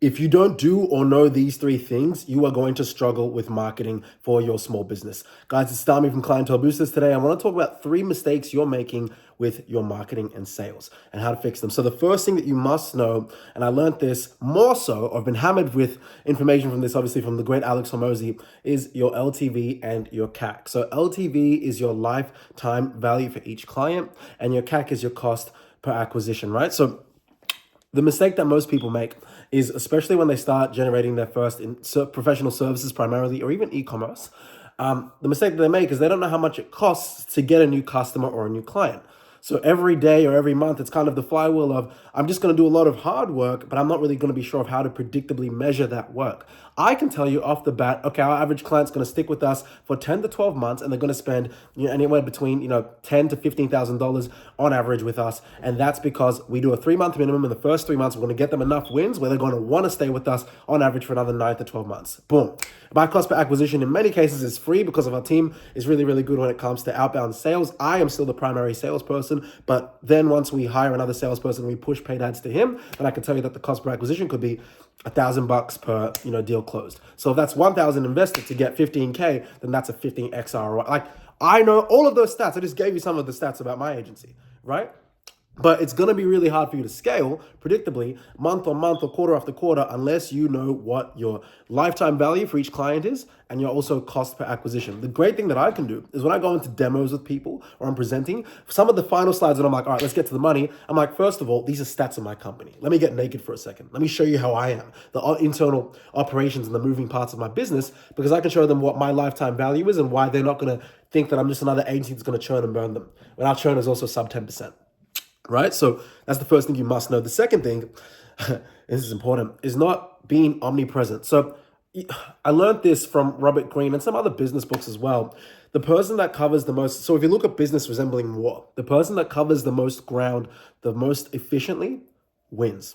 If you don't do or know these three things, you are going to struggle with marketing for your small business. Guys, it's Dami from Clientele Boosters. Today, I want to talk about 3 mistakes you're making with your marketing and sales and how to fix them. So the first thing that you must know, and I learned this more so, I've been hammered with information from this, obviously from the great Alex Hormozy, is your LTV and your CAC. So LTV is your lifetime value for each client, and your CAC is your cost per acquisition, right? So the mistake that most people make is, especially when they start generating their first in professional services primarily, or even e-commerce, the mistake that they make is they don't know how much it costs to get a new customer or a new client. So every day or every month, it's kind of the flywheel of, I'm just going to do a lot of hard work, but I'm not really going to be sure of how to predictably measure that work. I can tell you off the bat, okay, our average client's going to stick with us for 10 to 12 months, and they're going to spend anywhere between $10,000 to $15,000 on average with us. And that's because we do a 3-month minimum. In the first 3 months, we're going to get them enough wins where they're going to want to stay with us on average for another 9 to 12 months. Boom. My cost per acquisition in many cases is free because of our team is really, really good when it comes to outbound sales. I am still the primary salesperson, but then once we hire another salesperson, we push paid ads to him, and I can tell you that the cost per acquisition could be $1,000 per deal closed. So if that's 1,000 invested to get 15K, then that's a 15x ROI. Like, I know all of those stats. I just gave you some of the stats about my agency, right? But it's going to be really hard for you to scale predictably month on month or quarter after quarter unless you know what your lifetime value for each client is and your also cost per acquisition. The great thing that I can do is when I go into demos with people or I'm presenting, some of the final slides that I'm like, all right, let's get to the money. I'm like, first of all, these are stats of my company. Let me get naked for a second. Let me show you how I am, the internal operations and the moving parts of my business, because I can show them what my lifetime value is and why they're not going to think that I'm just another agency that's going to churn and burn them. When our churn is also sub 10%. Right? So that's the first thing you must know. The second thing, this is important, is not being omnipresent. So I learned this from Robert Greene and some other business books as well. The person that covers the most, so if you look at business resembling war, the person that covers the most ground the most efficiently wins.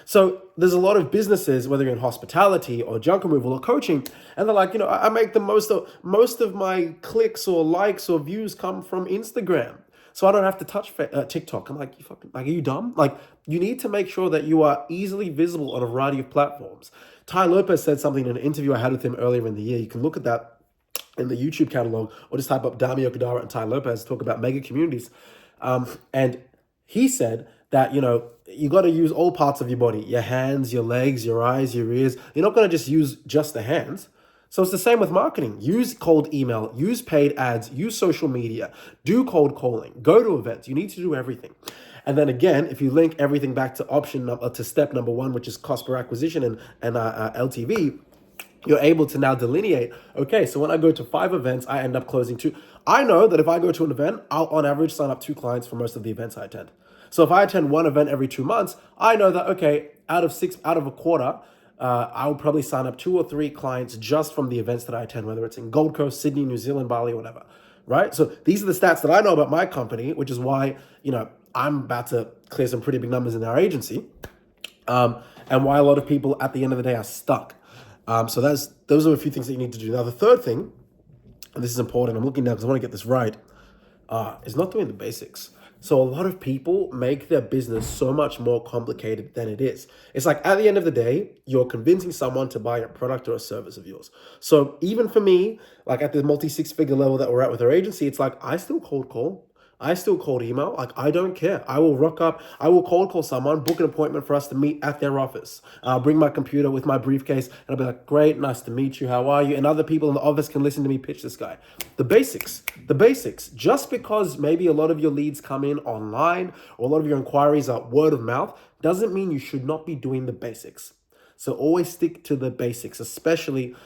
So there's a lot of businesses, whether you're in hospitality or junk removal or coaching, and they're like, I make the most of my clicks or likes or views come from Instagram. So I don't have to touch TikTok. I'm like, are you dumb? Like, you need to make sure that you are easily visible on a variety of platforms. Ty Lopez said something in an interview I had with him earlier in the year. You can look at that in the YouTube catalog or just type up Dami Okudara and Ty Lopez, talk about mega communities. And he said that, you got to use all parts of your body, your hands, your legs, your eyes, your ears. You're not going to just use just the hands. So it's the same with marketing. Use cold email, use paid ads, use social media, do cold calling, go to events. You need to do everything. And then again, if you link everything back to step number 1, which is cost per acquisition and LTV, you're able to now delineate, okay, so when I go to 5 events, I end up closing 2. I know that if I go to an event, I'll on average sign up 2 clients for most of the events I attend. So if I attend 1 event every 2 months, I know that, okay, out of a quarter, I would probably sign up 2 or 3 clients just from the events that I attend, whether it's in Gold Coast, Sydney, New Zealand, Bali, whatever, right? So these are the stats that I know about my company, which is why, I'm about to clear some pretty big numbers in our agency, and why a lot of people at the end of the day are stuck. So those are a few things that you need to do. Now, the third thing, and this is important, I'm looking down because I want to get this right, is not doing the basics. So a lot of people make their business so much more complicated than it is. It's like at the end of the day, you're convincing someone to buy a product or a service of yours. So even for me, like at the multi-6-figure level that we're at with our agency, it's like I still cold call. I still cold email. Like, I don't care. I will rock up. I will cold call someone, book an appointment for us to meet at their office. I'll bring my computer with my briefcase and I'll be like, great, nice to meet you. How are you? And other people in the office can listen to me pitch this guy. The basics. Just because maybe a lot of your leads come in online or a lot of your inquiries are word of mouth doesn't mean you should not be doing the basics. So always stick to the basics, especially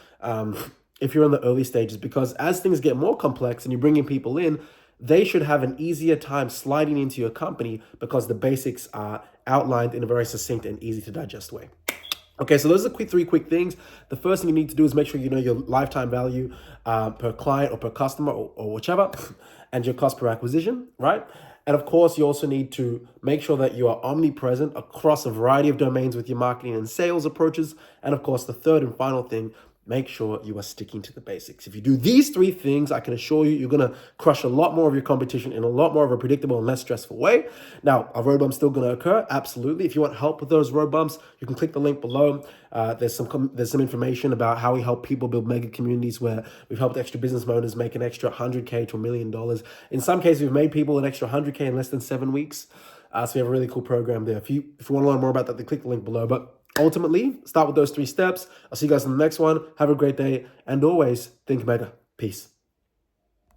if you're in the early stages, because as things get more complex and you're bringing people in, they should have an easier time sliding into your company because the basics are outlined in a very succinct and easy to digest way. Okay, so those are the 3 quick things. The first thing you need to do is make sure you know your lifetime value per client or per customer or whichever, and your cost per acquisition, right? And of course, you also need to make sure that you are omnipresent across a variety of domains with your marketing and sales approaches. And of course, the third and final thing make sure you are sticking to the basics. If you do these three things, I can assure you, you're going to crush a lot more of your competition in a lot more of a predictable and less stressful way. Now, are road bumps still going to occur? Absolutely. If you want help with those road bumps, you can click the link below. There's some information about how we help people build mega communities where we've helped extra business owners make an extra $100K to $1 million. In some cases, we've made people an extra $100K in less than 7 weeks. So we have a really cool program there. If you want to learn more about that, then click the link below. But ultimately, start with those 3 steps. I'll see you guys in the next one. Have a great day. And always think mega. Peace.